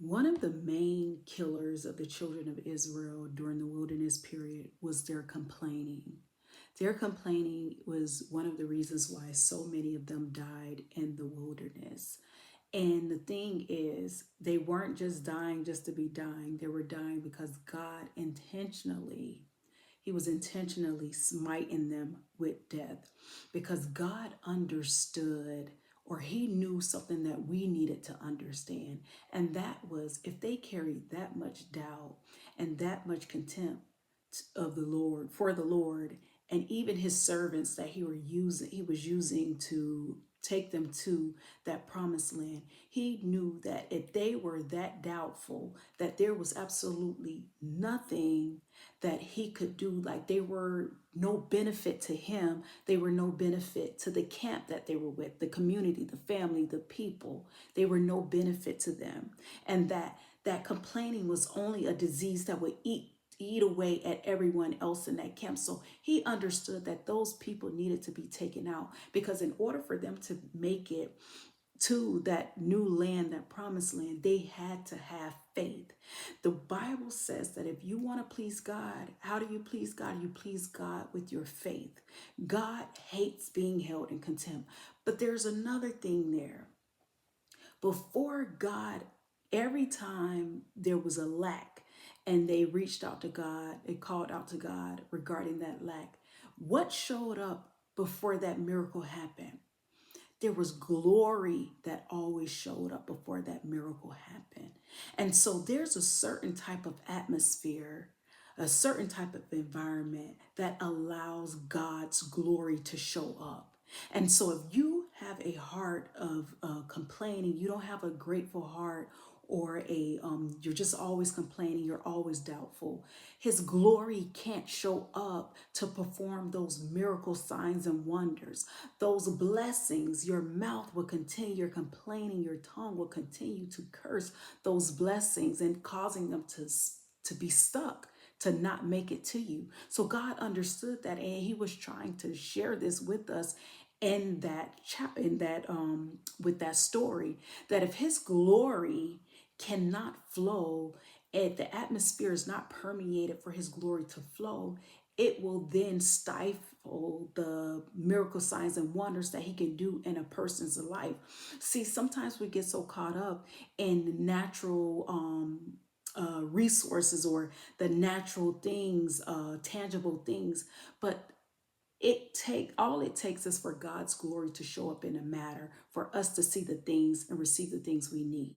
One of the main killers of the children of Israel during the wilderness period was their complaining. Their complaining was one of the reasons why so many of them died in the wilderness. And the thing is, they weren't just dying just to be dying, they were dying because God intentionally he was intentionally smiting them with death because God understood or he knew something that we needed to understand. And that was if they carried that much doubt and that much contempt of the Lord for the Lord and even his servants that he was using to take them to that promised land. He knew that if they were that doubtful, that there was absolutely nothing that he could do. Like they were no benefit to him, they were no benefit to the camp that they were with, the community, the family, the people. They were no benefit to them. And that complaining was only a disease that would eat away at everyone else in that camp. So he understood that those people needed to be taken out because in order for them to make it to that new land, that promised land, they had to have faith. The Bible says that if you want to please God, how do you please God? You please God with your faith. God hates being held in contempt. But there's another thing there. Before God, every time there was a lack and they reached out to God, they called out to God regarding that lack, what showed up before that miracle happened? There was glory that always showed up before that miracle happened. And so there's a certain type of atmosphere, a certain type of environment that allows God's glory to show up. And so if you have a heart of complaining, you don't have a grateful heart, or you're just always complaining, you're always doubtful, his glory can't show up to perform those miracle signs and wonders, those blessings. Your mouth will continue, your complaining, your tongue will continue to curse those blessings and causing them to be stuck, to not make it to you. So God understood that, and he was trying to share this with us in that with that story, that if his glory cannot flow, if the atmosphere is not permeated for his glory to flow, it will then stifle the miracle signs and wonders that he can do in a person's life. See, sometimes we get so caught up in natural resources or the natural things, tangible things, but all it takes is for God's glory to show up in a matter, for us to see the things and receive the things we need.